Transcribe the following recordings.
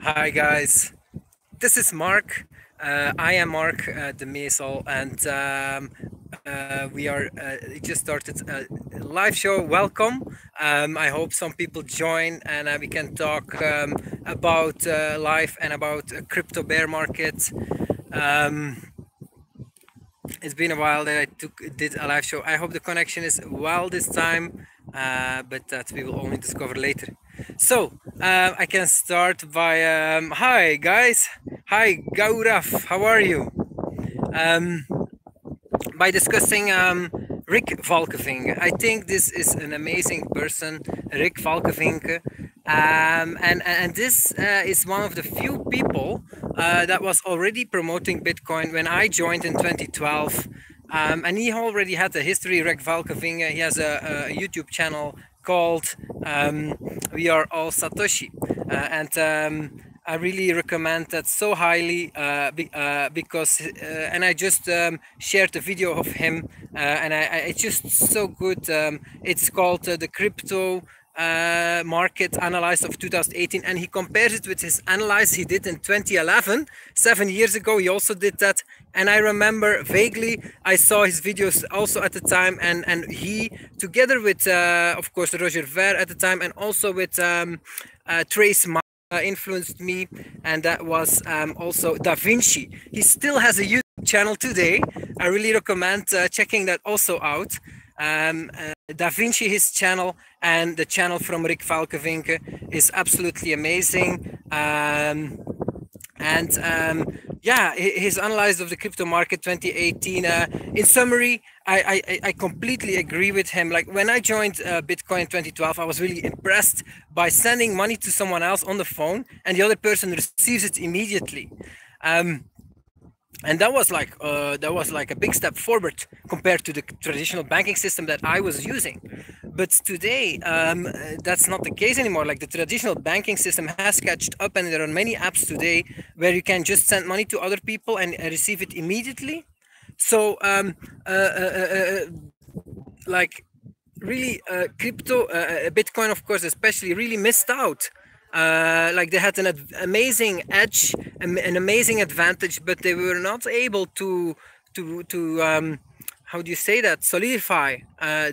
Hi guys, this is Mark. I am Mark the Mesol, and we are just started a live show. Welcome. I hope some people join and we can talk about life and about crypto bear market. Um, it's been a while that I did a live show. I hope the connection is well this time, but that we will only discover later. So I can start by hi guys, hi Gaurav, how are you? Um, by discussing Rick Valkevink. I think this is an amazing person, Rick Valkevink. And this is one of the few people that was already promoting Bitcoin when I joined in 2012. And he already had a history, Rick Valkevink. He has a YouTube channel called We Are All Satoshi. And I really recommend that so highly because and I just shared a video of him it's just so good. It's called the Crypto Market Analysis of 2018, and he compares it with his analysis he did in 2011, 7 years ago. He also did that, and I remember vaguely I saw his videos also at the time, and he together with of course Roger Ver at the time, and also with Trace influenced me, and that was also Da Vinci. He still has a YouTube channel today. I really recommend checking that also out. Da Vinci, his channel, and the channel from Rick Valkevink is absolutely amazing. Yeah, his analysis of the crypto market 2018. In summary, I completely agree with him. Like when I joined Bitcoin in 2012, I was really impressed by sending money to someone else on the phone, and the other person receives it immediately. And that was like a big step forward compared to the traditional banking system that I was using. But today, that's not the case anymore. Like the traditional banking system has catched up, and there are many apps today where you can just send money to other people and receive it immediately. So like really crypto Bitcoin, of course, especially really missed out. Like they had an amazing edge, an amazing advantage, but they were not able to how do you say that, solidify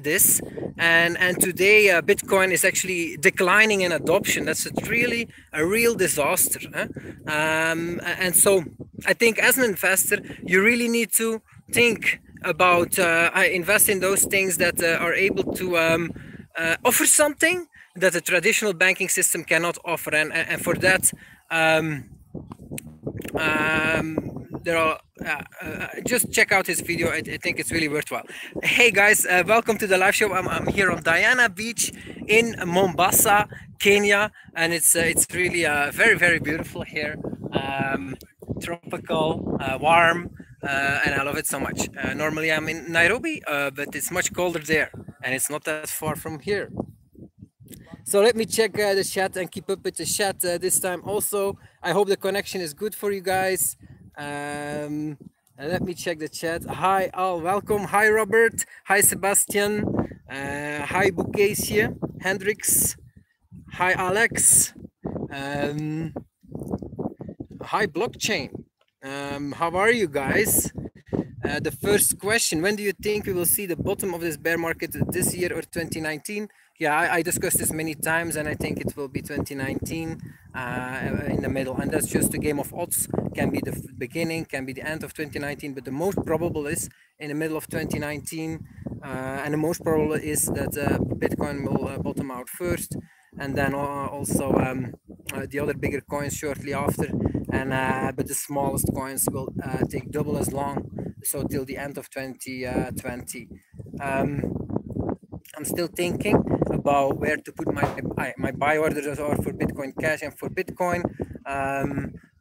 this. And today Bitcoin is actually declining in adoption. That's really a real disaster, huh? And so I think as an investor you really need to think about invest in those things that are able to offer something that the traditional banking system cannot offer, and for that there are just check out his video. I think it's really worthwhile. Hey guys, welcome to the live show. I'm here on Diana Beach in Mombasa, Kenya, and it's really very beautiful here. Tropical, warm, and I love it so much. Normally I'm in Nairobi, but it's much colder there, and it's not that far from here. So let me check the chat and keep up with the chat this time also. I hope the connection is good for you guys. And let me check the chat. Hi, all, welcome. Hi, Robert. Hi, Sebastian. Hi, Bukesia. Hendrix. Hi, Alex. Hi, Blockchain. How are you guys? The first question, when do you think we will see the bottom of this bear market, this year or 2019? Yeah, I discussed this many times, and I think it will be 2019 in the middle, and that's just a game of odds. Can be the beginning, can be the end of 2019, but the most probable is in the middle of 2019, and the most probable is that Bitcoin will bottom out first, and then also the other bigger coins shortly after, and but the smallest coins will take double as long, so till the end of 2020. I'm still thinking about where to put my buy orders are for Bitcoin Cash and for Bitcoin,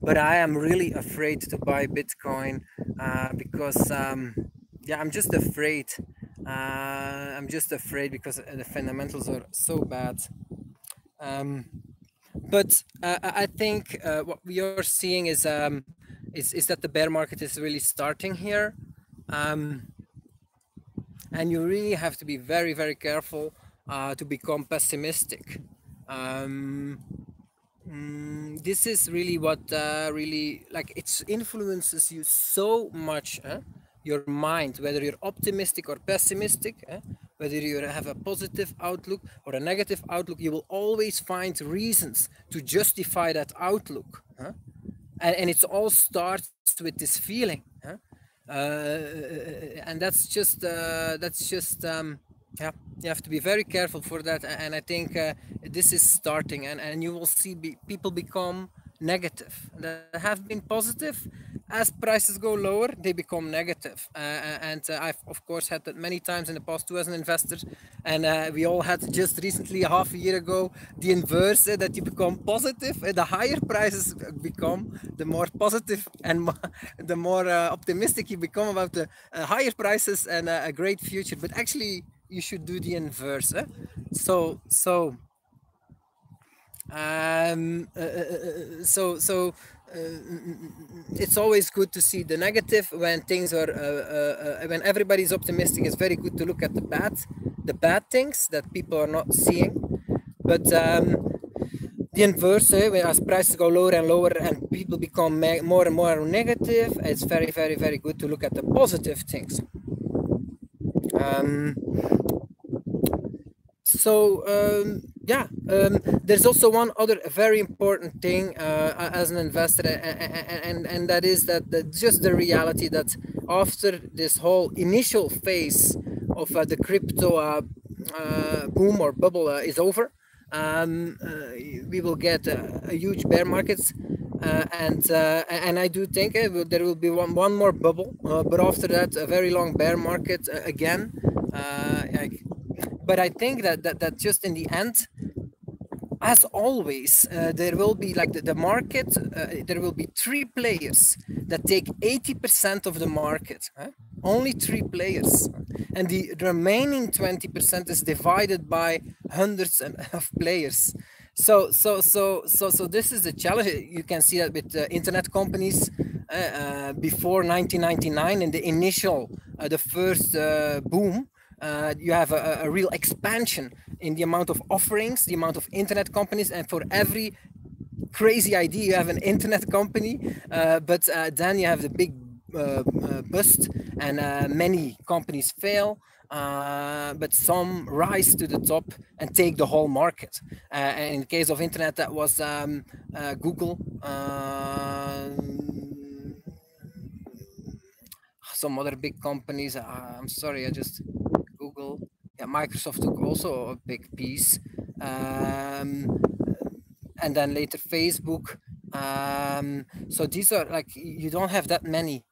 but I am really afraid to buy Bitcoin because yeah, I'm just afraid. I'm just afraid because the fundamentals are so bad. But I think what we are seeing is that the bear market is really starting here, and you really have to be very careful to become pessimistic. This is really what really like it influences you so much, your mind, whether you're optimistic or pessimistic, whether you have a positive outlook or a negative outlook, you will always find reasons to justify that outlook, and it all starts with this feeling, and yeah, you have to be very careful for that. And I think this is starting, and you will see people become negative that have been positive. As prices go lower, they become negative, and I've of course had that many times in the past too as an investor. And we all had just recently, half a year ago, the inverse, that you become positive, the higher prices become, the more positive and the more optimistic you become about the higher prices and a great future. But actually you should do the inverse. So um, uh, uh, so so uh, it's always good to see the negative when things are when everybody's optimistic. It's very good to look at the bad things that people are not seeing. But the inverse, as prices go lower and lower and people become more and more negative, it's very, very, very good to look at the positive things. There's also one other very important thing as an investor, and that is that just the reality that after this whole initial phase of the crypto boom or bubble is over, we will get a huge bear market, and I do think there will be one more bubble, but after that a very long bear market again. But I think that just in the end, as always, there will be like the market, there will be three players that take 80% of the market. Only three players. And the remaining 20% is divided by hundreds of players. So this is the challenge. You can see that with internet companies before 1999 in the initial, the first boom. You have a real expansion in the amount of offerings, the amount of internet companies, and for every crazy idea you have an internet company, but then you have the big bust, and many companies fail, but some rise to the top and take the whole market. And in the case of internet, that was Google, some other big companies. I'm sorry, I just Google. Yeah, Microsoft took also a big piece, and then later Facebook. So these are like, you don't have that many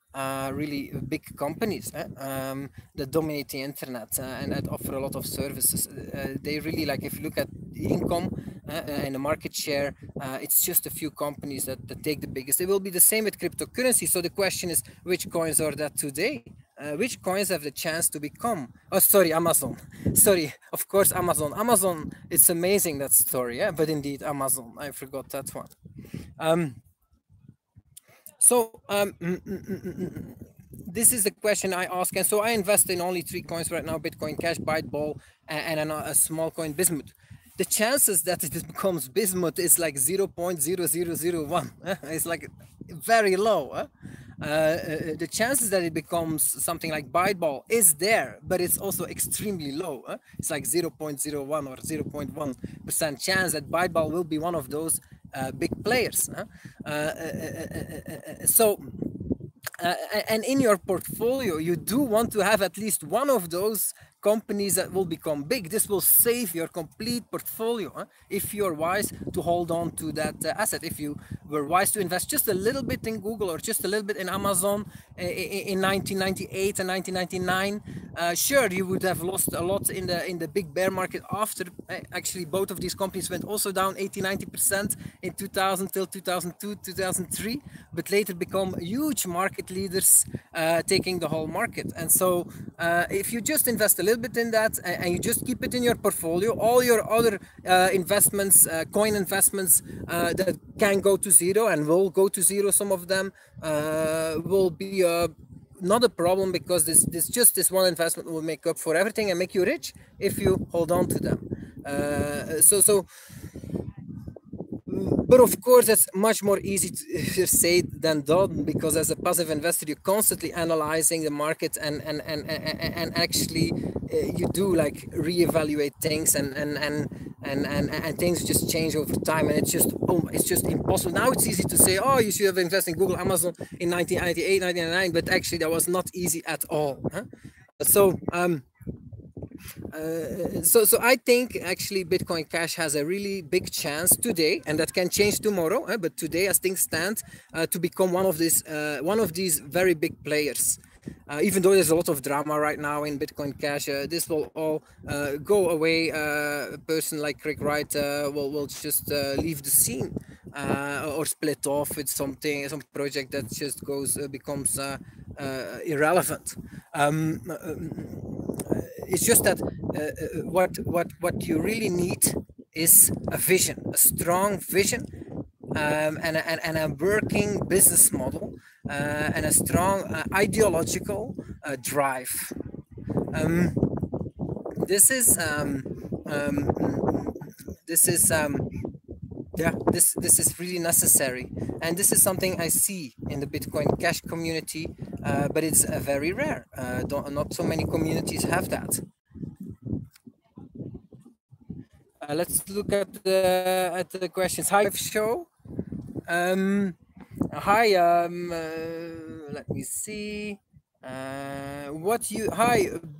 really big companies that dominate the internet and that offer a lot of services. They really, like, if you look at the income and the market share, it's just a few companies that take the biggest. It will be the same with cryptocurrency. So the question is, which coins are that today? Which coins have the chance to become? Oh, sorry, Amazon. Sorry, of course, Amazon. Amazon, it's amazing, that story, yeah? But indeed, Amazon, I forgot that one. This is the question I ask. And so I invest in only three coins right now: Bitcoin Cash, Byteball, and a small coin, Bismuth. The chances that it becomes Bismuth is like 0.0001. It's like very low. The chances that it becomes something like Byteball is there, but it's also extremely low. It's like 0.01 or 0.1% chance that Byteball will be one of those big players. And in your portfolio, you do want to have at least one of those companies that will become big. This will save your complete portfolio if you're wise to hold on to that asset. If you were wise to invest just a little bit in Google or just a little bit in Amazon in 1998 and 1999, sure, you would have lost a lot in the big bear market after actually both of these companies went also down 80-90% in 2000 till 2002, 2003, but later become huge market leaders, taking the whole market. And so if you just invest a little bit in that and you just keep it in your portfolio, all your other investments, coin investments that can go to zero and will go to zero, some of them will be not a problem, because this one investment will make up for everything and make you rich if you hold on to them. But of course, it's much more easy to say than done, because as a passive investor, you're constantly analyzing the market, and actually you do like reevaluate things, and things just change over time, and it's just impossible. Now it's easy to say, oh, you should have invested in Google, Amazon in 1998, 1999, but actually that was not easy at all. Huh? So so I think actually Bitcoin Cash has a really big chance today, and that can change tomorrow. But today, as things stand, to become one of these very big players. Even though there's a lot of drama right now in Bitcoin Cash, this will all go away. A person like Craig Wright will just leave the scene, or split off with some project that just becomes irrelevant. It's just that what you really need is a vision, a strong vision, and a working business model, and a strong ideological drive. This is really necessary, and this is something I see in the Bitcoin Cash community, but it's very rare. Not so many communities have that. Let's look at the questions. Hi, show. Hi. Let me see. Hi,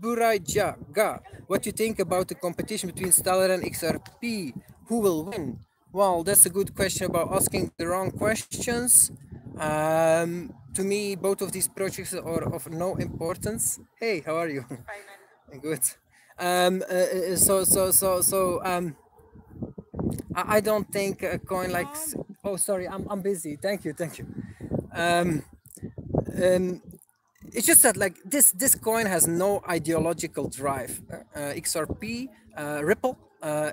Burajaga. What you think about the competition between Stellar and XRP? Who will win? Well, that's a good question about asking the wrong questions. To me, both of these projects are of no importance. Hey, how are you? Fine. Good. I don't think a coin like. Oh, sorry, I'm busy. Thank you. It's just that like this coin has no ideological drive. XRP, Ripple,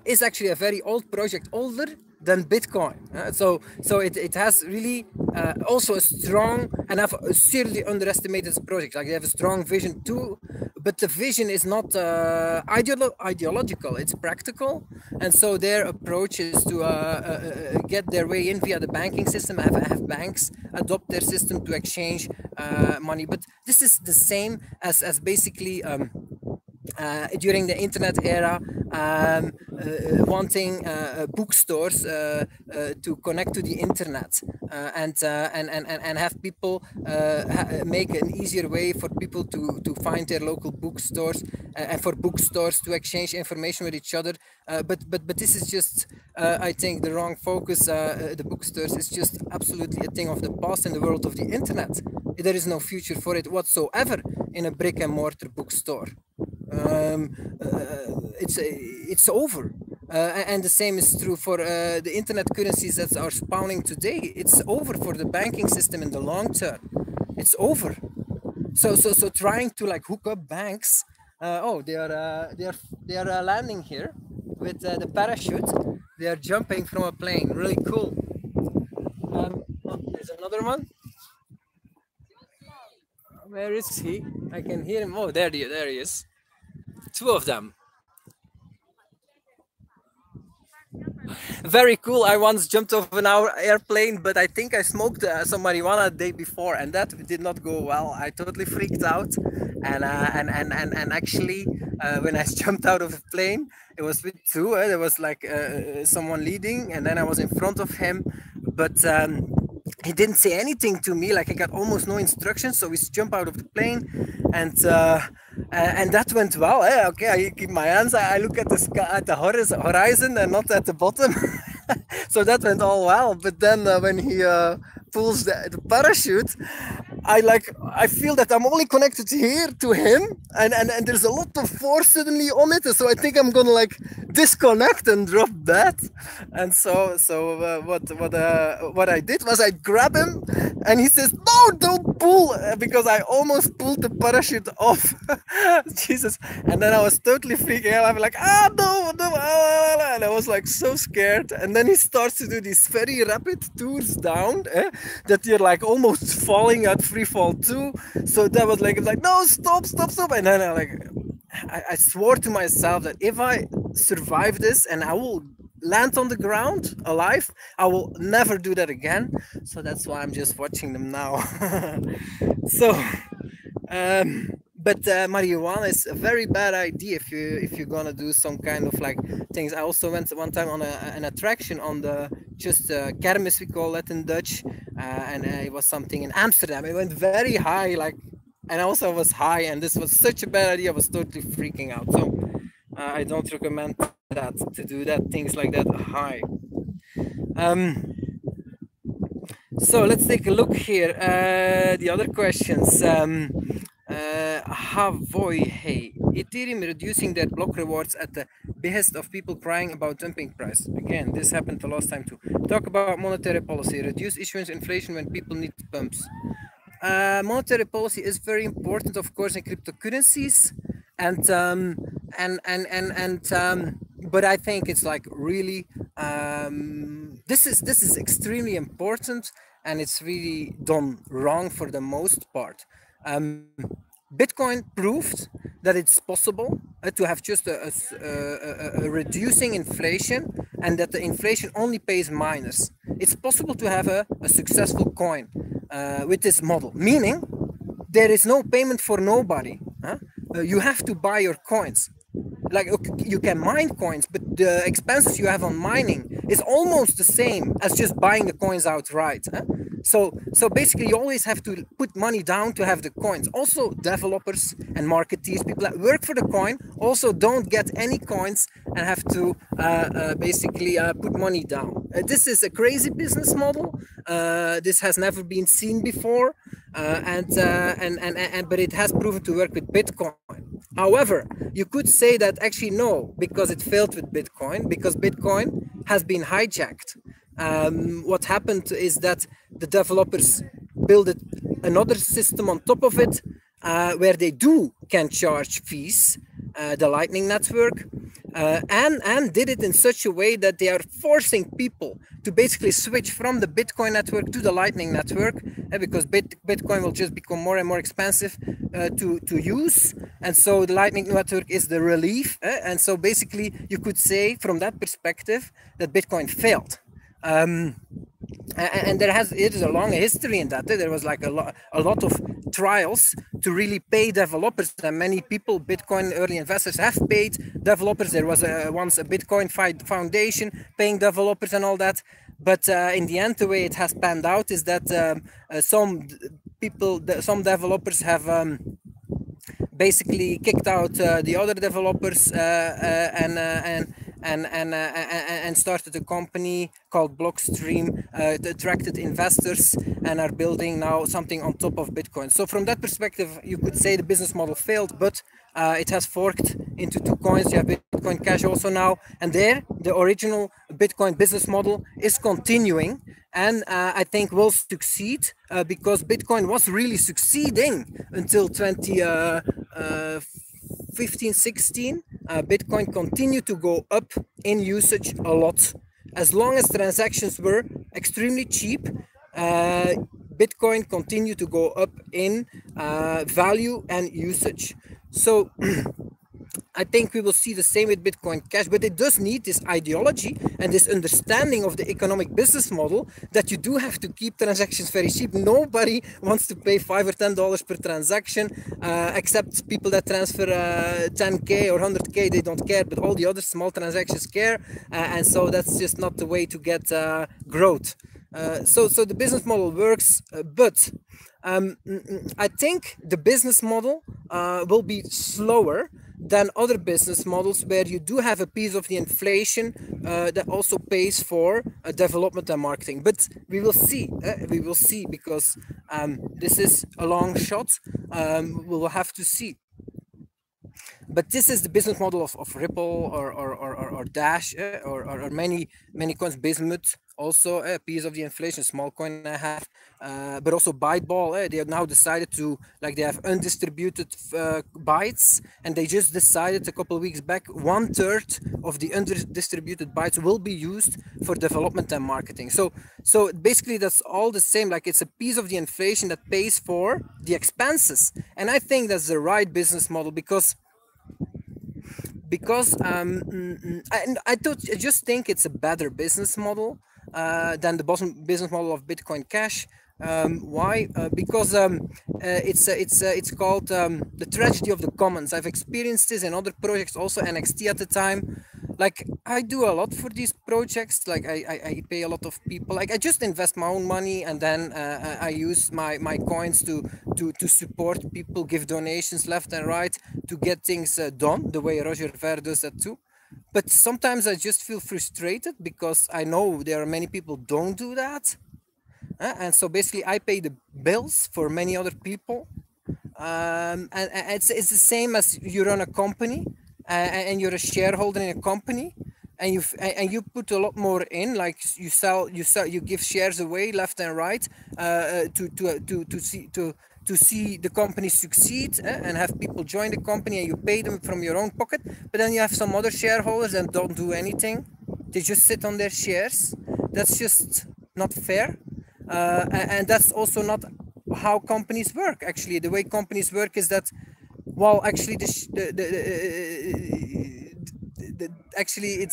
is actually a very old project, older than Bitcoin. So it has really also a strong, and I've seriously underestimated this project. Like they have a strong vision too, but the vision is not ideological. It's practical, and so their approach is to get their way in via the banking system. Have banks adopt their system to exchange money. But this is the same as basically. During the internet era, wanting bookstores to connect to the internet, and have people make an easier way for people to find their local bookstores, and for bookstores to exchange information with each other. But this is just, I think, the wrong focus. The bookstores is just absolutely a thing of the past in the world of the internet. There is no future for it whatsoever in a brick and mortar bookstore. It's over, and the same is true for the internet currencies that are spawning today. It's over for the banking system in the long term. It's over. So trying to like hook up banks. They are landing here with the parachute. They are jumping from a plane. Really cool. There's another one. Where is he? I can hear him. Oh, there he is. Two of them. Very cool. I once jumped off an airplane, but I think I smoked some marijuana the day before, and that did not go well. I totally freaked out, and actually, when I jumped out of the plane, it was with two. There was like someone leading, and then I was in front of him, but he didn't say anything to me. Like I got almost no instructions, so we jump out of the plane, and that went well. Okay, I keep my hands. I look at the sky, at the horizon, and not at the bottom. So that went all well. But then when he pulls the parachute, I feel that I'm only connected here to him, and there's a lot of force suddenly on it. So I think I'm gonna like disconnect and drop that. And so what I did was I grab him, and he says, "No, don't pull," because I almost pulled the parachute off. Jesus! And then I was totally freaking out. I'm like, no, and I was like so scared. And then he starts to do these very rapid tours down, that you're like almost falling at free fall too. So that was like, no, stop. And then I swore to myself that if I survive this, and I will land on the ground alive. I will never do that again. So that's why I'm just watching them now. So, but marijuana is a very bad idea if you're gonna do some kind of like things. I also went one time on an attraction on the just kermis, we call that in Dutch, and it was something in Amsterdam. It went very high, like, and also was high, and this was such a bad idea. I was totally freaking out. So I don't recommend that, to do that, things like that high. So let's take a look here. The other questions. Hey, Ethereum reducing their block rewards at the behest of people crying about dumping price. Again, this happened the last time too. Talk about monetary policy. Reduce issuance inflation when people need pumps. Monetary policy is very important, of course, in cryptocurrencies, and but I think it's like really this is extremely important, and it's really done wrong for the most part. Bitcoin proved that it's possible to have just a reducing inflation, and that the inflation only pays miners. It's possible to have a successful coin with this model, meaning there is no payment for nobody. You have to buy your coins. Like, you can mine coins, but the expenses you have on mining is almost the same as just buying the coins outright. So basically you always have to put money down to have the coins. Also, developers and marketeers, people that work for the coin, also don't get any coins and have to basically put money down. This is a crazy business model. This has never been seen before, but it has proven to work with Bitcoin. However, you could say that actually no, because it failed with Bitcoin, because Bitcoin has been hijacked. What happened is that the developers built another system on top of it, where they can charge fees, the Lightning Network, and did it in such a way that they are forcing people to basically switch from the Bitcoin network to the Lightning Network, because Bitcoin will just become more and more expensive to use, and so the Lightning Network is the relief. And so basically you could say from that perspective that Bitcoin failed. And it is a long history in that. There was like a lot of trials to really pay developers, and many people, Bitcoin early investors, have paid developers. There was once a Bitcoin foundation paying developers and all that. But in the end, the way it has panned out is that some developers have basically kicked out the other developers and started a company called Blockstream, attracted investors, and are building now something on top of Bitcoin. So from that perspective, you could say the business model failed, but it has forked into two coins. You have Bitcoin Cash also now, and there the original Bitcoin business model is continuing, and I think will succeed because Bitcoin was really succeeding until 2015, 16. Bitcoin continued to go up in usage a lot. As long as transactions were extremely cheap, Bitcoin continued to go up in value and usage. So I think we will see the same with Bitcoin Cash, but it does need this ideology and this understanding of the economic business model that you do have to keep transactions very cheap. Nobody wants to pay $5 or $10 per transaction, except people that transfer 10K or 100K, they don't care, but all the other small transactions care, and so that's just not the way to get growth. So the business model works, but I think the business model will be slower than other business models where you do have a piece of the inflation that also pays for development and marketing. But we will see. We will see, because this is a long shot. We will have to see. But this is the business model of Ripple or Dash or many coins. Bismuth also a piece of the inflation, small coin I have, but also Byteball. They have now decided to, like, they have undistributed bytes, and they just decided a couple of weeks back 1/3 of the undistributed bytes will be used for development and marketing. So basically that's all the same. Like, it's a piece of the inflation that pays for the expenses, and I think that's the right business model, because because I just think it's a better business model than the business model of Bitcoin Cash. Why? Because it's called the tragedy of the commons. I've experienced this in other projects, also NXT at the time. Like I do a lot for these projects. Like I pay a lot of people. Like I just invest my own money, and then I use my coins to support people, give donations left and right to get things done the way Roger Ver does that too. But sometimes I just feel frustrated because I know there are many people don't do that. And so basically I pay the bills for many other people. And it's the same as you run a company and you're a shareholder in a company, and you put a lot more in, like you give shares away left and right to see the company succeed, and have people join the company, and you pay them from your own pocket. But then you have some other shareholders that don't do anything. They just sit on their shares. That's just not fair. And that's also not how companies work. Actually, the way companies work is that, well, actually, actually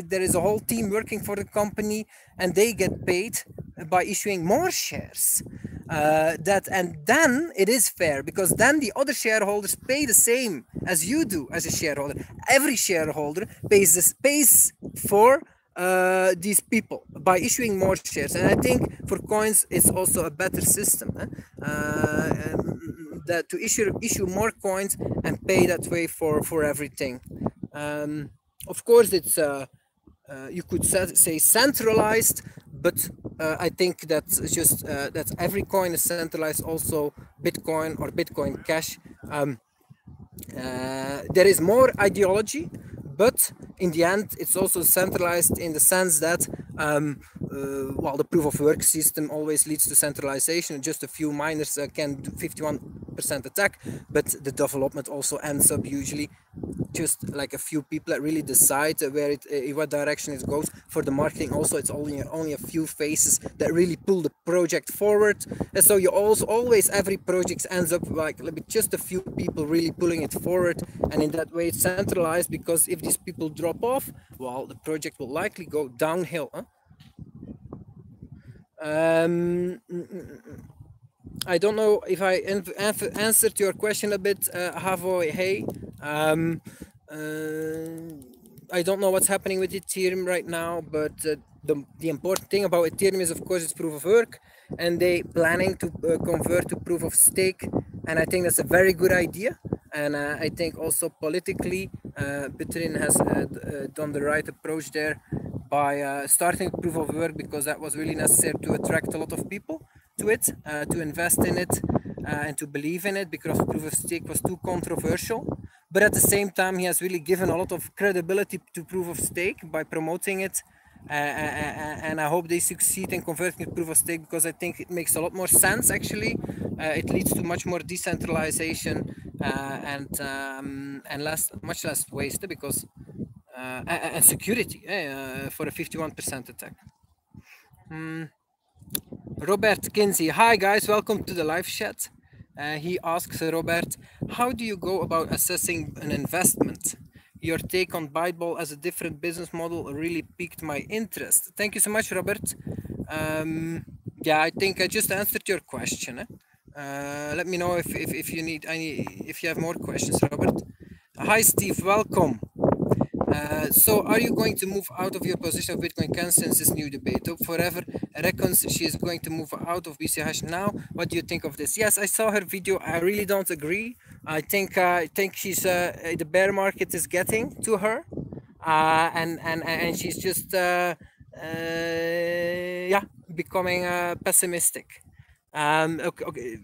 there is a whole team working for the company, and they get paid by issuing more shares. And then it is fair, because then the other shareholders pay the same as you do as a shareholder. Every shareholder pays for these people by issuing more shares. And I think for coins it's also a better system, that to issue more coins and pay that way for everything. Of course it's you could say centralized, but I think that's just that every coin is centralized, also Bitcoin or Bitcoin Cash. There is more ideology, but in the end it's also centralized in the sense that while the proof of work system always leads to centralization, just a few miners can do 51% attack, but the development also ends up usually just like a few people that really decide where what direction it goes. For the marketing also, it's only a few faces that really pull the project forward. And so you also always, every project ends up like just a few people really pulling it forward, and in that way it's centralized, because if these people drop off, well, the project will likely go downhill. I don't know if I answered your question a bit, Havo. Hey, I don't know what's happening with Ethereum right now, but the important thing about Ethereum is, of course, it's proof of work, and they planning to convert to proof of stake, and I think that's a very good idea. And I think also politically, Bitcoin has done the right approach there by starting proof of work, because that was really necessary to attract a lot of people to it, to invest in it, and to believe in it, because proof of stake was too controversial. But at the same time, he has really given a lot of credibility to proof of stake by promoting it. And I hope they succeed in converting it to proof of stake, because I think it makes a lot more sense. Actually, it leads to much more decentralization and much less waste, because and security for a 51% attack. Robert Kinsey, hi guys, welcome to the live chat. He asks, Robert, how do you go about assessing an investment? Your take on Byteball as a different business model really piqued my interest. Thank you so much, Robert. Yeah, I think I just answered your question. Let me know if you need if you have more questions, Robert. Hi, Steve, welcome. So are you going to move out of your position of Bitcoin Cash since this new debate? Hope Forever reckons she is going to move out of BC Hash now. What do you think of this? Yes, I saw her video. I really don't agree. I think she's the bear market is getting to her, and she's just yeah, becoming pessimistic. Okay,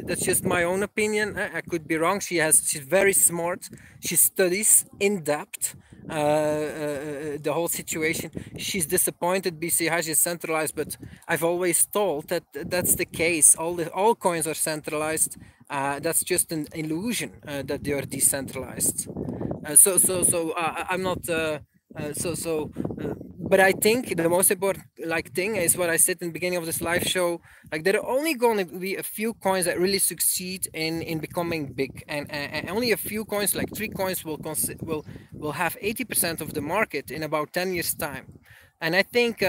that's just my own opinion. I could be wrong. She's very smart. She studies in depth the whole situation. She's disappointed BC Hash is centralized, but I've always thought that that's the case. All coins are centralized. That's just an illusion that they are decentralized. I'm not but I think the most important thing is what I said in the beginning of this live show. Like there are only going to be a few coins that really succeed in becoming big, and only a few coins, like 3 coins, will have 80% of the market in about 10 years time. And I think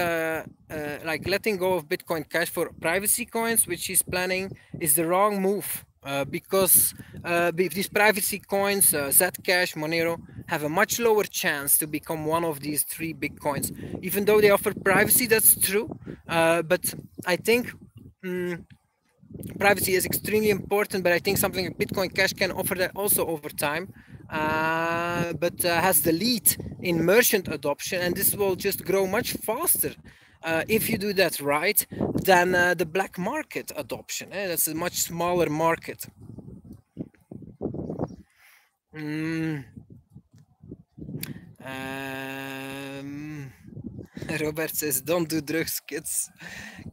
like letting go of Bitcoin Cash for privacy coins, which he's planning, is the wrong move. Because these privacy coins, Zcash, Monero, have a much lower chance to become one of these 3 big coins. Even though they offer privacy, that's true. But I think privacy is extremely important, but I think something like Bitcoin Cash can offer that also over time. But has the lead in merchant adoption, and this will just grow much faster if you do that right than the black market adoption. That's a much smaller market. Robert says, don't do drugs, kids.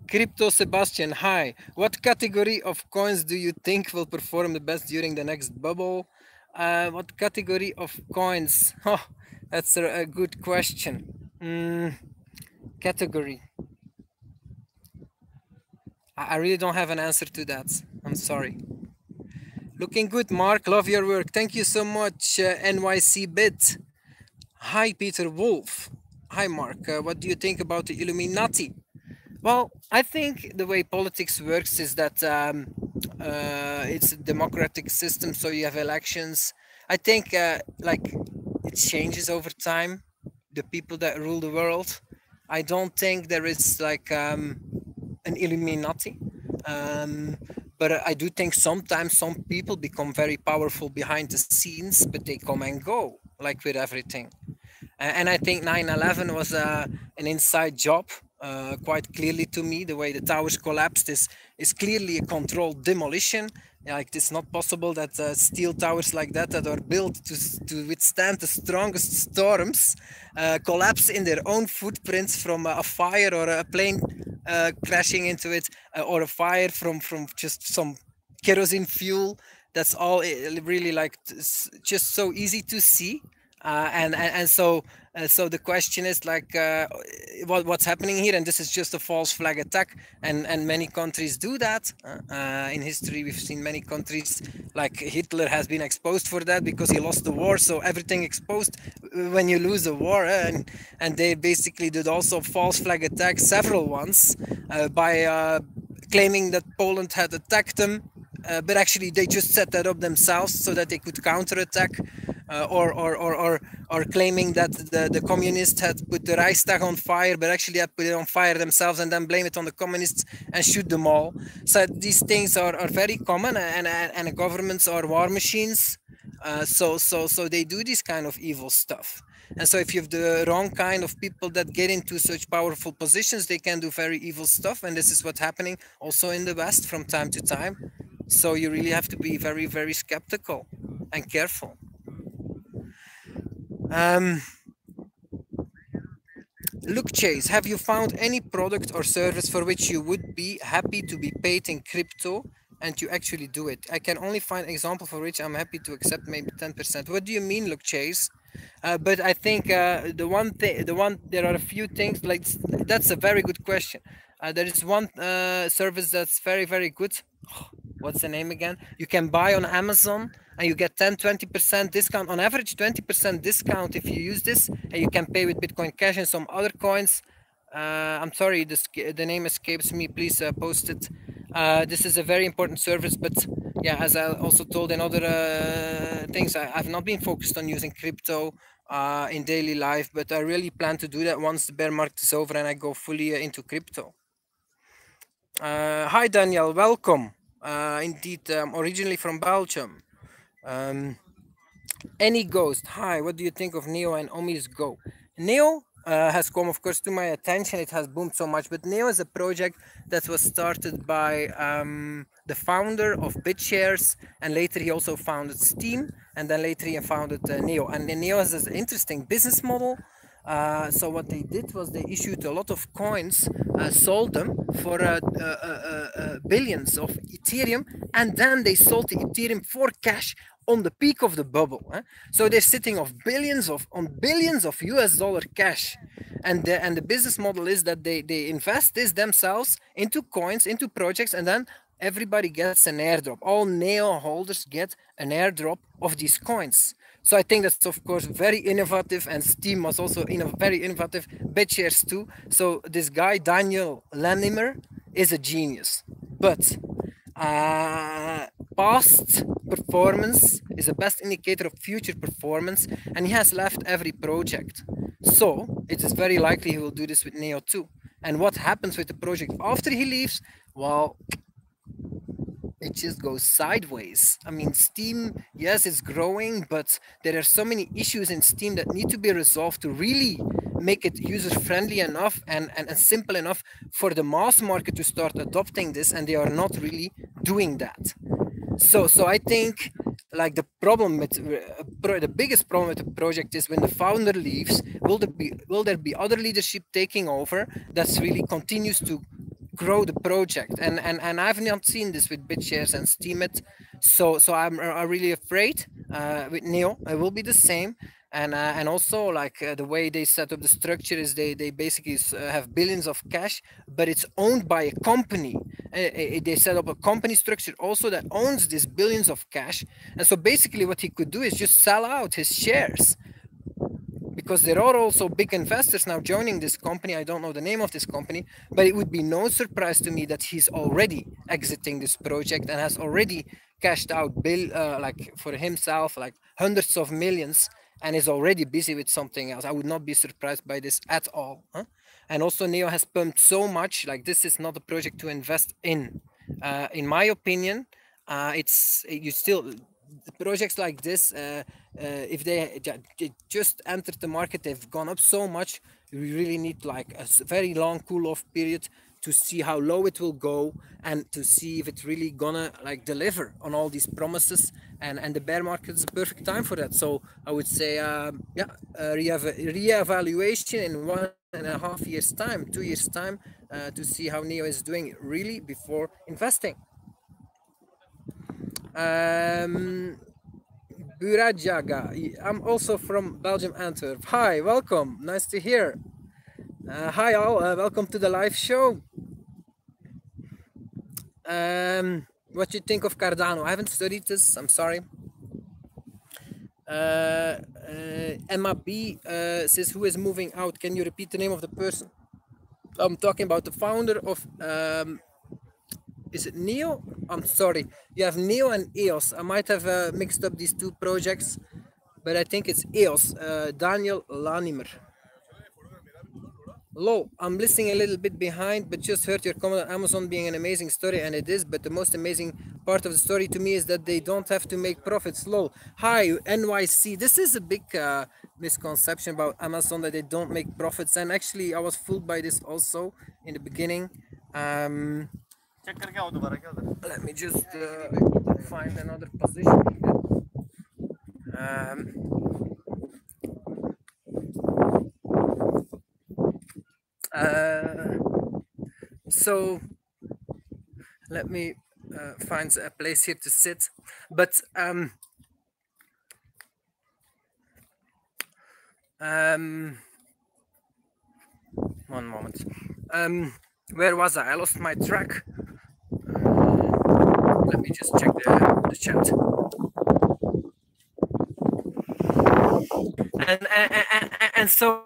Crypto Sebastian, hi. What category of coins do you think will perform the best during the next bubble? What category of coins? Oh, that's a good question. Category. I really don't have an answer to that. I'm sorry. Looking good, Mark. Love your work. Thank you so much, NYC Bit. Hi, Peter Wolf. Hi, Mark. What do you think about the Illuminati? Well, I think the way politics works is that it's a democratic system, so you have elections. I think like it changes over time, the people that rule the world. I don't think there is like an Illuminati. But I do think sometimes some people become very powerful behind the scenes, but they come and go, like with everything. And I think 9/11 was an inside job, quite clearly to me. The way the towers collapsed is clearly a controlled demolition. Like it's not possible that steel towers like that are built to withstand the strongest storms collapse in their own footprints from a fire or a plane crashing into it, or a fire from just some kerosene fuel. That's all really like just so easy to see. And so the question is like what's happening here, and this is just a false flag attack, and many countries do that. In history we've seen many countries, like Hitler has been exposed for that because he lost the war, so everything exposed when you lose a war, and they basically did also false flag attacks, several ones, by claiming that Poland had attacked them, but actually they just set that up themselves so that they could counterattack. Or claiming that the communists had put the Reichstag on fire, but actually had put it on fire themselves, and then blame it on the communists and shoot them all. So these things are very common, and governments are war machines. So they do this kind of evil stuff. And so if you have the wrong kind of people that get into such powerful positions, they can do very evil stuff. And this is what's happening also in the West from time to time. So you really have to be very, very skeptical and careful. Look, Chase, have you found any product or service for which you would be happy to be paid in crypto and you actually do it? I can only find an example for which I'm happy to accept maybe 10%. What do you mean, Look, Chase? But I think there are a few things, like that's a very good question. There is one service that's very, very good. What's the name again? You can buy on Amazon and you get 10-20% discount, on average 20% discount if you use this, and you can pay with Bitcoin Cash and some other coins. I'm sorry, the name escapes me. Please post it. This is a very important service, but yeah, as I also told in other things, I've not been focused on using crypto in daily life, but I really plan to do that once the bear market is over and I go fully into crypto. Hi Daniel, welcome. Indeed, originally from Belgium. Any Ghost, hi, what do you think of Neo and Omi's Go? Neo has come, of course, to my attention. It has boomed so much, but Neo is a project that was started by the founder of BitShares, and later he also founded Steam, and then later he founded Neo. And Neo has this interesting business model. So what they did was they issued a lot of coins, sold them for billions of Ethereum, and then they sold the Ethereum for cash on the peak of the bubble. So they're sitting on billions of US dollar cash. And the business model is that they invest this themselves into coins, into projects, and then everybody gets an airdrop. All Neo holders get an airdrop of these coins. So I think that's of course very innovative, and Steam was also very innovative. BitShares too. So this guy Daniel Lanimer is a genius, but past performance is the best indicator of future performance, and he has left every project. So it is very likely he will do this with Neo too. And what happens with the project after he leaves? Well, it just goes sideways. I mean, Steam, yes, it's growing, but there are so many issues in Steam that need to be resolved to really make it user-friendly enough and simple enough for the mass market to start adopting this, and they are not really doing that. So I think like the problem with the biggest problem with the project is when the founder leaves, will there be other leadership taking over that's really continues to grow the project? And I've not seen this with BitShares and Steemit, so I'm really afraid with Neo it will be the same. And also like the way they set up the structure is they basically have billions of cash, but it's owned by a company. They set up a company structure also that owns these billions of cash, and so basically what he could do is just sell out his shares, because there are also big investors now joining this company. I don't know the name of this company, but it would be no surprise to me that he's already exiting this project and has already cashed out like for himself like hundreds of millions, and is already busy with something else. I would not be surprised by this at all. And also Neo has pumped so much, like this is not a project to invest in my opinion. Projects like this, if they just entered the market, they've gone up so much, we really need like a very long cool-off period to see how low it will go and to see if it's really gonna like deliver on all these promises, and the bear market is a perfect time for that. So I would say reevaluation in 1.5 years time, 2 years time, to see how Neo is doing really before investing. Burajaga, I'm also from Belgium, Antwerp. Hi, welcome, nice to hear. Hi all, welcome to the live show. What do you think of Cardano? I haven't studied this, I'm sorry. Emma B says, who is moving out? Can you repeat the name of the person? I'm talking about the founder of, is it Neo? I'm sorry, you have Neo and EOS. I might have mixed up these two projects, but I think it's EOS, Daniel Lanimer. Low, I'm listening a little bit behind, but just heard your comment on Amazon being an amazing story, and it is, but the most amazing part of the story to me is that they don't have to make profits. Low. Hi, NYC. This is a big misconception about Amazon, that they don't make profits, and actually I was fooled by this also in the beginning. Let me just find another position here. So let me find a place here to sit, but one moment. Where was I? I lost my track. Let me just check the chat. And so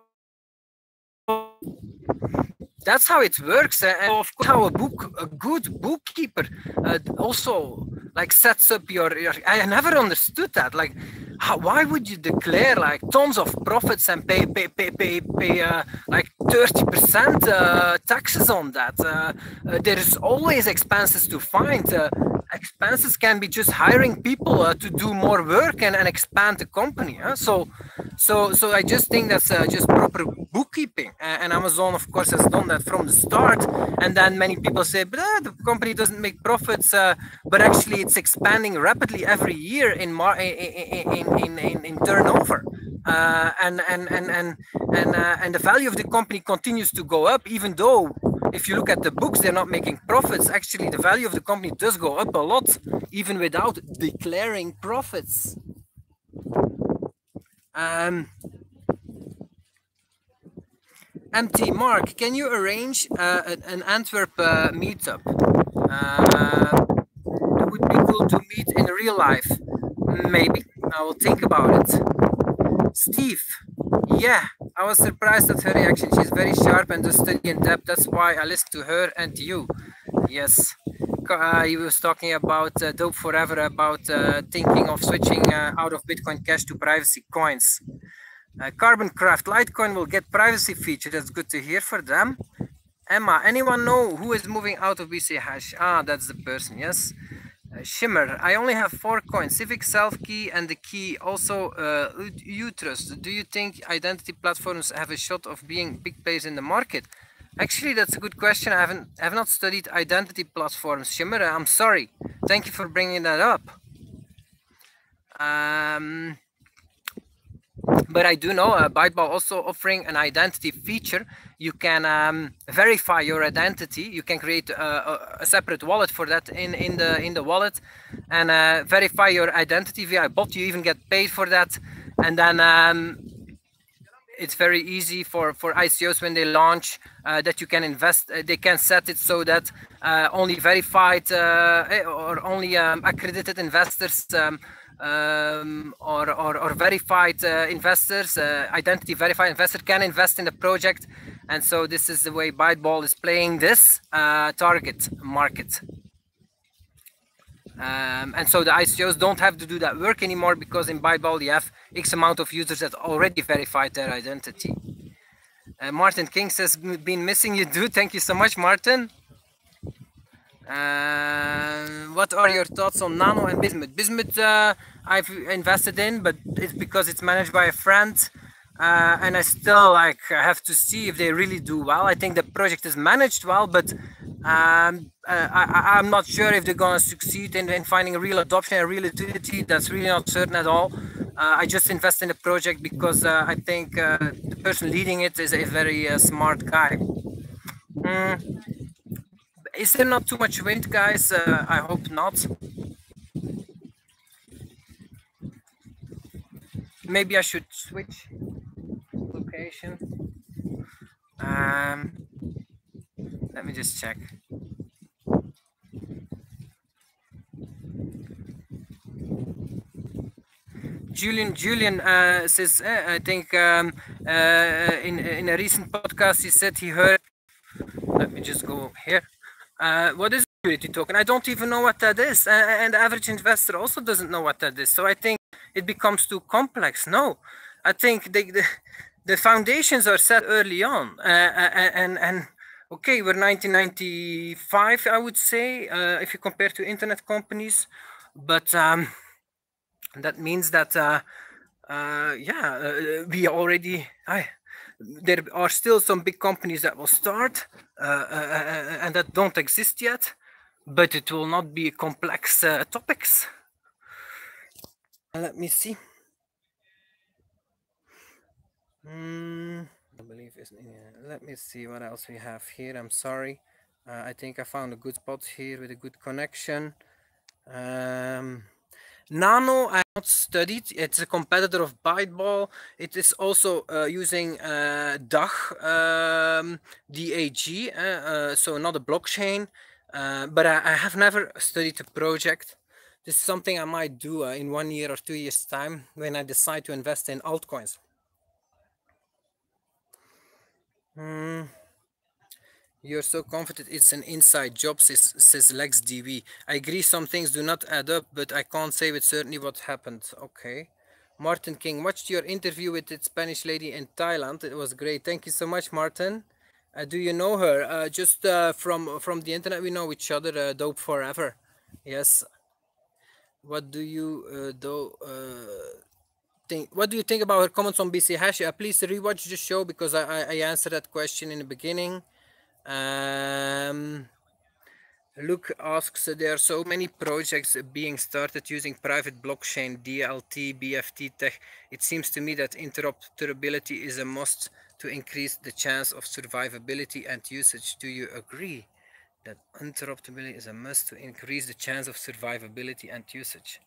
that's how it works, and of course how a good bookkeeper also like sets up your I never understood that, like why would you declare like tons of profits and pay like 30% taxes on that? There is always expenses to find. Expenses can be just hiring people to do more work and expand the company. So I just think that's just proper bookkeeping, and Amazon of course has done that from the start. And then many people say, but the company doesn't make profits, but actually it's expanding rapidly every year in turnover, and the value of the company continues to go up, even though if you look at the books, they're not making profits. Actually, the value of the company does go up a lot, even without declaring profits. Um, MT Mark, can you arrange an Antwerp meetup? It would be cool to meet in real life. Maybe I will think about it. Steve, yeah, I was surprised at her reaction. She's very sharp and does study in depth. That's why I listened to her and you. Yes. He was talking about Dope Forever, about thinking of switching out of Bitcoin Cash to privacy coins. Carbon Craft, Litecoin will get privacy feature. That's good to hear for them. Emma, anyone know who is moving out of BC Hash? Ah, that's the person, yes. Shimmer, I only have 4 coins, Civic, Self Key, and the key. Also, Utrust. Do you think identity platforms have a shot of being big players in the market? Actually, that's a good question. I have not studied identity platforms. Shimmer, I'm sorry. Thank you for bringing that up. But I do know Byteball also offering an identity feature. You can verify your identity. You can create a separate wallet for that in the wallet, and verify your identity via a bot. You even get paid for that, and then it's very easy for ICOs when they launch that you can invest. They can set it so that only verified or only accredited investors. Or verified investors, identity verified investor can invest in the project, and so this is the way Byteball is playing this target market. And so the ICOs don't have to do that work anymore, because in Byteball you have X amount of users that already verified their identity. Martin King says, been missing you, dude. Thank you so much, Martin. What are your thoughts on Nano and Bismuth? Bismuth I've invested in, but it's because it's managed by a friend, and I still have to see if they really do well. I think the project is managed well, but I'm not sure if they're gonna succeed in finding a real adoption and real utility. That's really not certain at all. I just invest in the project because I think the person leading it is a very smart guy. Is there not too much wind, guys? I hope not. Maybe I should switch location. Let me just check. Julian says, I think in a recent podcast he said he heard. Let me just go here. What is a security token? I don't even know what that is, and the average investor also doesn't know what that is. So I think it becomes too complex. No, I think the foundations are set early on, and okay, we're 1995, I would say, if you compare to internet companies, but that means that we already. There are still some big companies that will start and that don't exist yet, but it will not be complex topics. Let me see. I believe it's let me see what else we have here. I'm sorry. I think I found a good spot here with a good connection. Nano, I have not studied. It's a competitor of Byteball. It is also using DAG, DAG, so not a blockchain. But I have never studied a project. This is something I might do in 1 year or 2 years' time when I decide to invest in altcoins. You're so confident it's an inside job, says LexDB. I agree some things do not add up, but I can't say with certainty what happened. Okay. Martin King, watched your interview with the Spanish lady in Thailand. It was great. Thank you so much, Martin. Do you know her? Just from the internet, we know each other. Dope Forever. Yes. What do you think? What do you think about her comments on BC Hash? Please rewatch the show because I answered that question in the beginning. Luke asks, there are so many projects being started using private blockchain, DLT, BFT tech. It seems to me that interoperability is a must to increase the chance of survivability and usage. Do you agree that interoperability is a must to increase the chance of survivability and usage?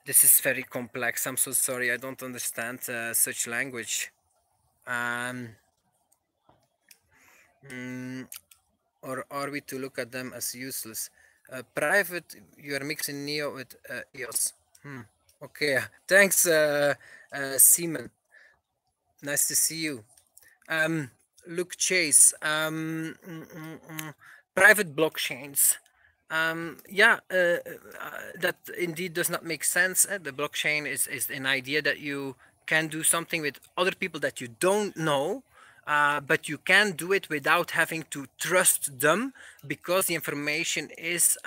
This is very complex. I'm so sorry. I don't understand such language. Um, mm, or are we to look at them as useless? Private, you are mixing Neo with EOS. Okay, thanks, Seaman. Nice to see you. Look, Chase. Private blockchains. Yeah, that indeed does not make sense. The blockchain is an idea that you can do something with other people that you don't know, but you can do it without having to trust them because the information is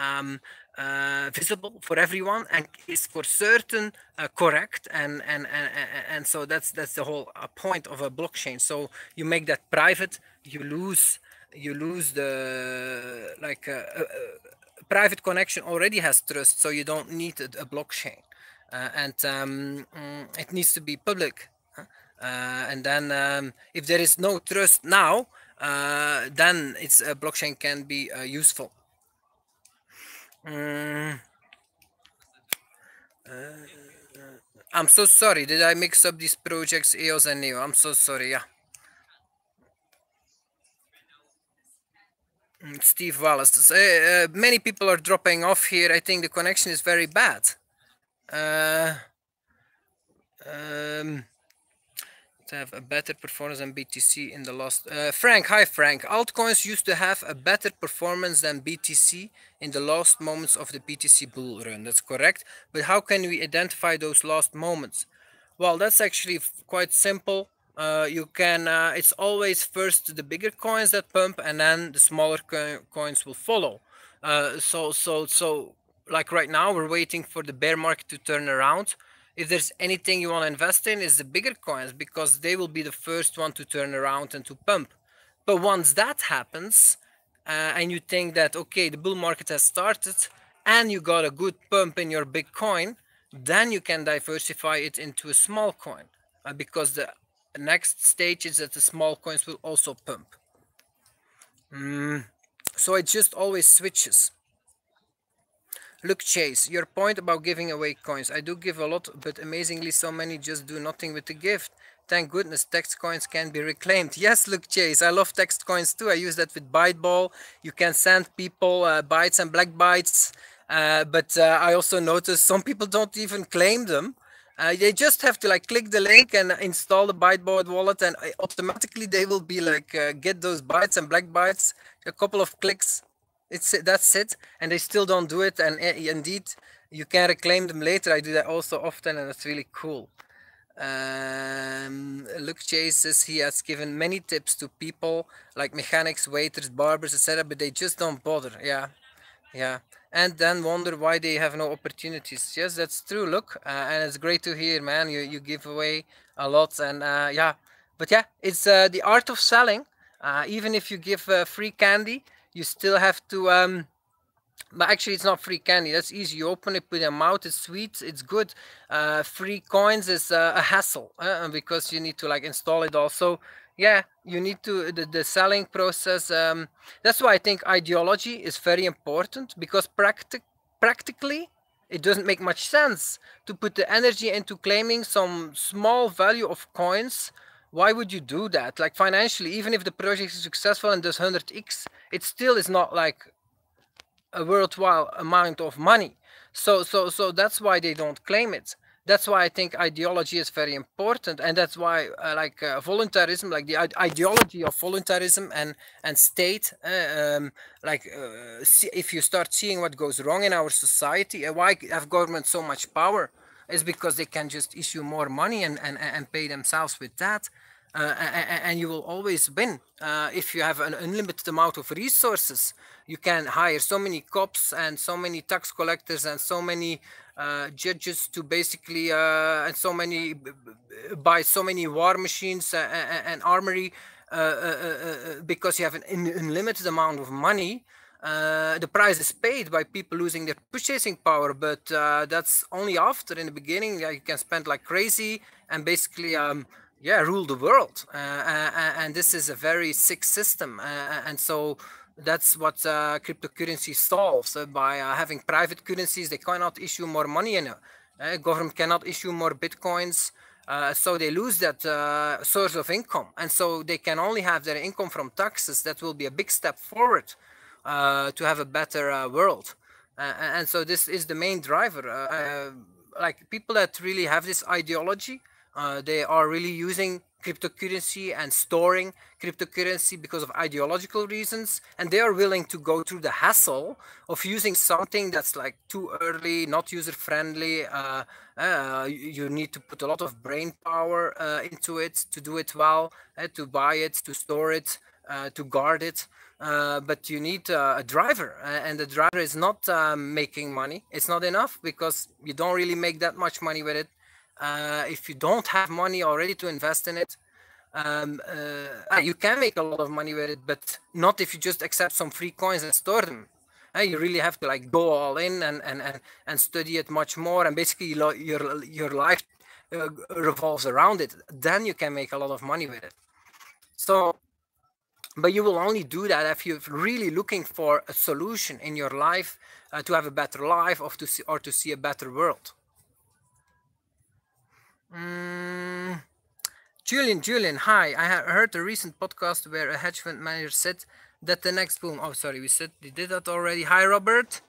visible for everyone and is for certain correct. And so that's the whole point of a blockchain. So you make that private, you lose the like private connection already has trust, so you don't need a blockchain, and it needs to be public. And then if there is no trust now, then it's a blockchain can be useful. Mm, I'm so sorry. Did I mix up these projects, EOS and Neo? I'm so sorry. Yeah. Steve Wallace. Many people are dropping off here. I think the connection is very bad. Uh, um, to have a better performance than BTC in the last. Frank, hi Frank. Altcoins used to have a better performance than BTC in the last moments of the BTC bull run. That's correct. But how can we identify those last moments? Well, that's actually quite simple. You can. It's always first the bigger coins that pump, and then the smaller coins will follow. So, like right now, we're waiting for the bear market to turn around. If there's anything you want to invest in, is the bigger coins because they will be the first one to turn around and to pump. But once that happens, and you think that okay, the bull market has started, and you got a good pump in your big coin, then you can diversify it into a small coin, because the next stage is that the small coins will also pump. So it just always switches. Look, Chase, your point about giving away coins. I do give a lot, but amazingly, so many just do nothing with the gift. Thank goodness text coins can be reclaimed. Yes, look, Chase, I love text coins too. I use that with Byteball. You can send people bytes and black bytes, but I also noticed some people don't even claim them. They just have to like click the link and install the Byteboard wallet, and automatically they will be like get those bytes and black bytes. A couple of clicks, that's it, and they still don't do it. And indeed, you can reclaim them later. I do that also often, and it's really cool. Luke Chase says he has given many tips to people like mechanics, waiters, barbers, etc., but they just don't bother. Yeah, and then wonder why they have no opportunities. Yes, that's true. Look, and it's great to hear, man. You give away a lot, and yeah, but yeah, it's the art of selling. Even if you give free candy, you still have to but actually it's not free candy. That's easy. You open it, put it in your mouth. It's sweet, it's good. Free coins is a hassle, because you need to like install it also. Yeah, you need to the selling process. That's why I think ideology is very important, because practically it doesn't make much sense to put the energy into claiming some small value of coins. Why would you do that? Like financially, even if the project is successful and does 100x, it still is not like a worthwhile amount of money. So that's why they don't claim it. That's why I think ideology is very important, and that's why voluntarism, like the ideology of voluntarism and state, if you start seeing what goes wrong in our society, why have government so much power, is because they can just issue more money and pay themselves with that. And you will always win if you have an unlimited amount of resources. You can hire so many cops and so many tax collectors and so many judges to basically and so many buy so many war machines and armory because you have an unlimited amount of money. The price is paid by people losing their purchasing power, but that's only after. In the beginning, you can spend like crazy and basically yeah, rule the world. And this is a very sick system. And so that's what cryptocurrency solves by having private currencies. They cannot issue more money Government cannot issue more bitcoins, so they lose that source of income, and so they can only have their income from taxes. That will be a big step forward to have a better world. And so this is the main driver. Like people that really have this ideology, they are really using cryptocurrency and storing cryptocurrency because of ideological reasons, and they are willing to go through the hassle of using something that's like too early, not user friendly. You need to put a lot of brain power into it to do it well, to buy it, to store it, to guard it. But you need a driver, and the driver is not making money. It's not enough because you don't really make that much money with it. If you don't have money already to invest in it, you can make a lot of money with it, but not if you just accept some free coins and store them. You really have to like go all in and study it much more, and basically your life revolves around it. Then you can make a lot of money with it. So, but you will only do that if you're really looking for a solution in your life to have a better life, or to see a better world. Julian, hi. I heard a recent podcast where a hedge fund manager said that the next boom. Oh, sorry, we did that already. Hi, Robert.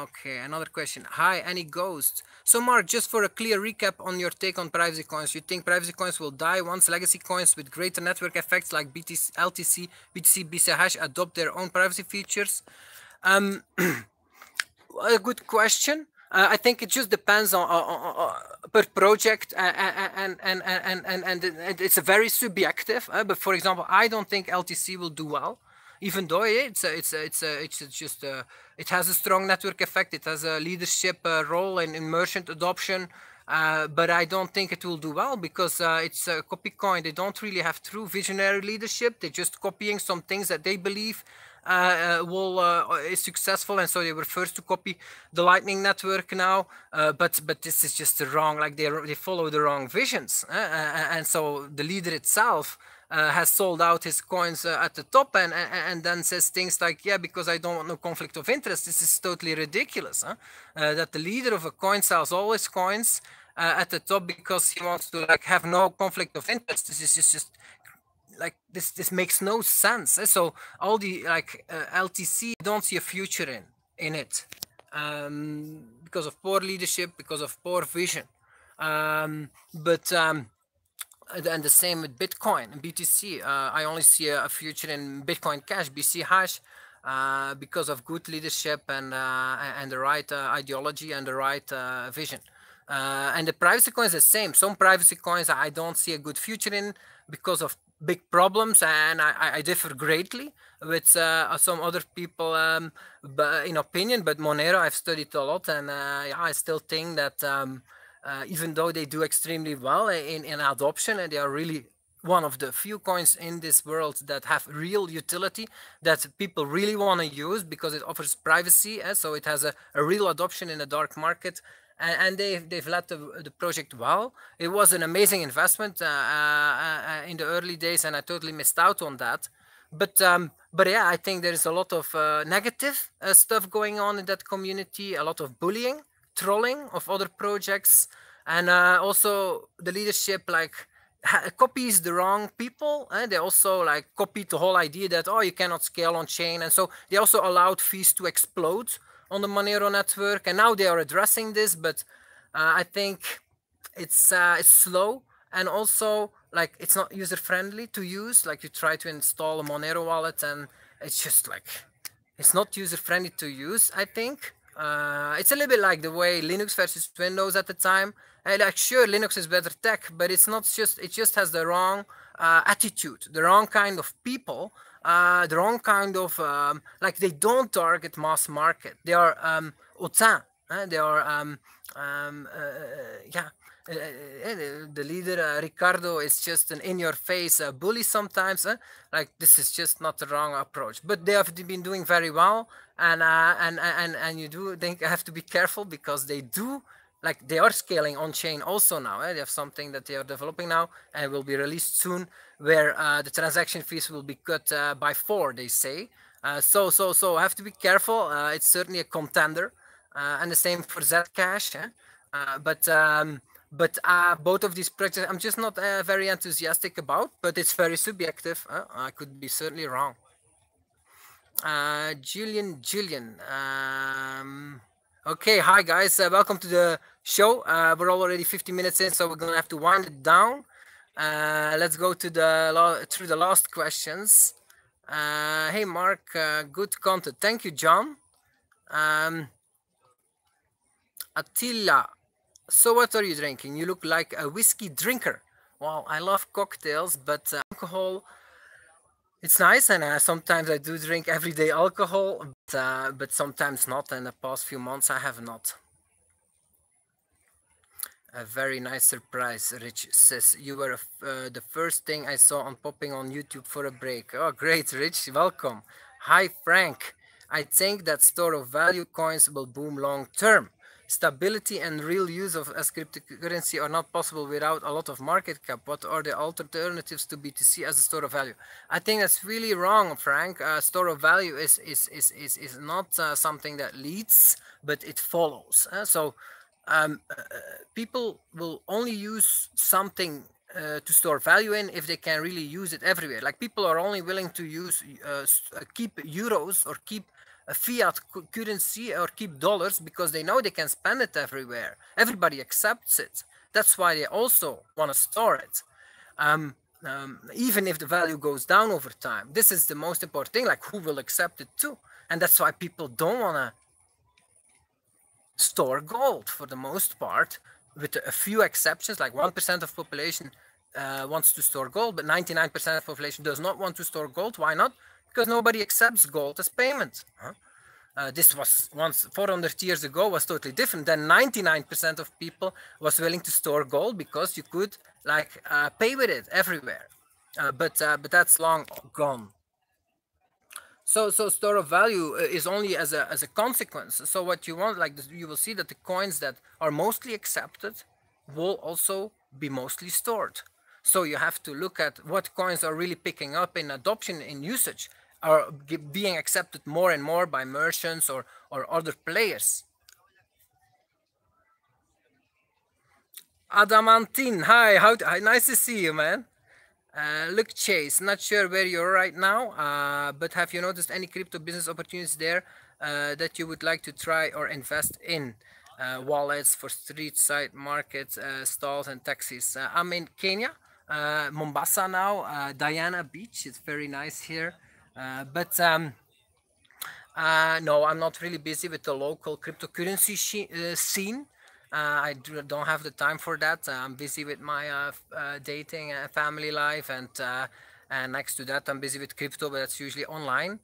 Okay, another question. Hi, any ghosts? So, Mark, just for a clear recap on your take on privacy coins, you think privacy coins will die once legacy coins with greater network effects like BTC, LTC, BTC, BCH adopt their own privacy features? A good question. I think it just depends on per project, and it's a very subjective. But for example, I don't think LTC will do well, even though it has a strong network effect. It has a leadership role in merchant adoption. But I don't think it will do well because it's a copy coin. They don't really have true visionary leadership. They're just copying some things that they believe is successful, and so they were first to copy the Lightning Network now. But this is just wrong. Like they follow the wrong visions, and so the leader itself has sold out his coins at the top, and then says things like, yeah, because I don't want no conflict of interest. This is totally ridiculous. That the leader of a coin sells all his coins at the top because he wants to like have no conflict of interest. This is just like this makes no sense. So all the like LTC don't see a future in it because of poor leadership, because of poor vision. And the same with Bitcoin and BTC. I only see a future in Bitcoin Cash, BC Hash, because of good leadership and the right ideology and the right vision. And the privacy coins the same. Some privacy coins I don't see a good future in because of big problems, and I differ greatly with some other people in opinion. But Monero I've studied a lot, and yeah, I still think that even though they do extremely well in adoption, and they are really one of the few coins in this world that have real utility that people really want to use because it offers privacy, so it has a real adoption in the dark market. And they've led the project well. It was an amazing investment in the early days, and I totally missed out on that. But yeah, I think there is a lot of negative stuff going on in that community, a lot of bullying, trolling of other projects, and also the leadership like copies the wrong people, and they also like copied the whole idea that, oh, you cannot scale on chain, and so they also allowed fees to explode on the Monero network, and now they are addressing this, but I think it's slow, and also like it's not user friendly to use. Like you try to install a Monero wallet, and it's just like it's not user friendly to use. I think it's a little bit like the way Linux versus Windows at the time. And like sure, Linux is better tech, but it's not just. It just has the wrong attitude, the wrong kind of people. The wrong kind of like they don't target mass market. They are hautain. They are yeah. The leader Ricardo is just an in-your-face bully sometimes. Like this is just not the wrong approach. But they have been doing very well, and you do think I have to be careful because they do. Like they are scaling on chain also now. They have something that they are developing now and will be released soon, where the transaction fees will be cut by 4. They say. So I have to be careful. It's certainly a contender, and the same for Zcash. But both of these projects, I'm just not very enthusiastic about. But it's very subjective. I could be certainly wrong. Julian. Okay, hi guys. Welcome to the show. We're already 50 minutes in, so we're gonna have to wind it down. Let's go to through the last questions. Hey Mark, good content. Thank you, John. Attila, so what are you drinking? You look like a whiskey drinker. Well, I love cocktails, but alcohol, it's nice, and sometimes I do drink everyday alcohol, but sometimes not. In the past few months, I have not. A very nice surprise, Rich says. You were the first thing I saw on popping on YouTube for a break. Oh, great, Rich. Welcome. Hi, Frank. I think that store of value coins will boom long term. Stability and real use of as cryptocurrency are not possible without a lot of market cap. What are the alternatives to BTC as a store of value? I think that's really wrong, Frank. Store of value is not something that leads, but it follows. People will only use something to store value in if they can really use it everywhere. Like people are only willing to use keep euros or keep a fiat currency or keep dollars because they know they can spend it everywhere. Everybody accepts it. That's why they also want to store it. Even if the value goes down over time. This is the most important thing, like who will accept it too. And that's why people don't want to store gold for the most part, with a few exceptions, like 1% of population wants to store gold, but 99% of population does not want to store gold. Why not? Because nobody accepts gold as payment. This was once 400 years ago was totally different. Then 99% of people was willing to store gold because you could like pay with it everywhere. But that's long gone. So store of value is only as a consequence. So what you want, like you will see that the coins that are mostly accepted will also be mostly stored. So you have to look at what coins are really picking up in adoption, in usage, are being accepted more and more by merchants or other players. Adamantine, hi, nice to see you, man. Look, Chase, not sure where you're right now, but have you noticed any crypto business opportunities there that you would like to try or invest in? Wallets for street side markets, stalls and taxis. I'm in Kenya, Mombasa now, Diana Beach. It's very nice here. But no, I'm not really busy with the local cryptocurrency scene. I don't have the time for that. I'm busy with my dating and family life, and next to that, I'm busy with crypto, but that's usually online.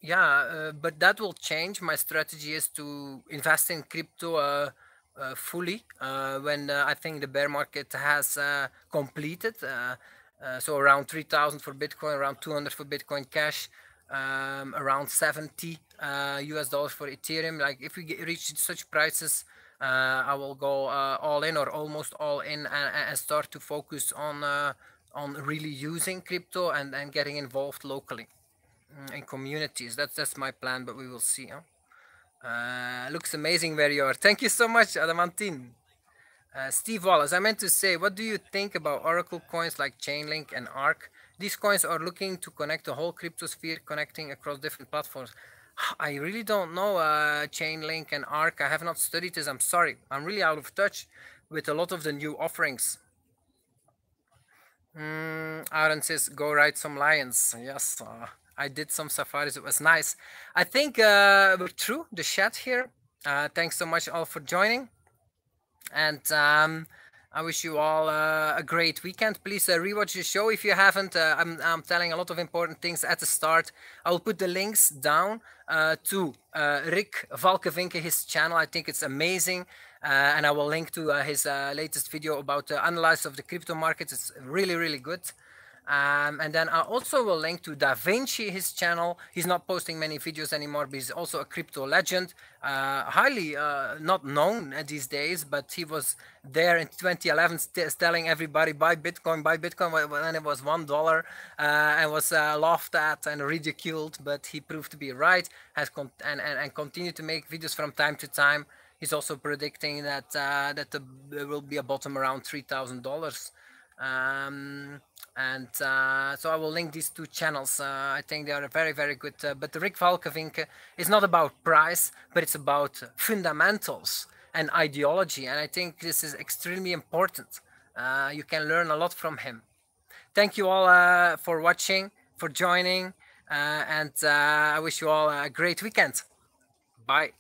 Yeah, but that will change. My strategy is to invest in crypto fully when I think the bear market has completed. So around 3,000 for Bitcoin, around 200 for Bitcoin Cash, around 70 US dollars for Ethereum. Like if we reach such prices, I will go all in or almost all in and start to focus on really using crypto and getting involved locally in communities. That's my plan, but we will see. Looks amazing where you are. Thank you so much, Adamantine. Steve Wallace, I meant to say, what do you think about Oracle coins like Chainlink and Arc? These coins are looking to connect the whole cryptosphere, connecting across different platforms. I really don't know Chainlink and Arc. I have not studied this. I'm sorry. I'm really out of touch with a lot of the new offerings. Aaron says, go ride some lions. Yes, I did some safaris. It was nice. I think we're through the chat here. Thanks so much all for joining. And I wish you all a great weekend. Please rewatch the show if you haven't. I'm telling a lot of important things at the start. I will put the links down to Rick Valkevinke, his channel. I think it's amazing. And I will link to his latest video about the analysis of the crypto markets. It's really, really good. And then I also will link to Da Vinci, his channel. He's not posting many videos anymore, but he's also a crypto legend, highly not known these days, but he was there in 2011 telling everybody buy Bitcoin when it was $1, and was laughed at and ridiculed, but he proved to be right, has and continued to make videos from time to time. He's also predicting that there will be a bottom around $3,000. And so I will link these two channels. I think they are very, very good. But the Rick Valkevink is not about price, but it's about fundamentals and ideology. And I think this is extremely important. You can learn a lot from him. Thank you all for watching, for joining, and I wish you all a great weekend. Bye.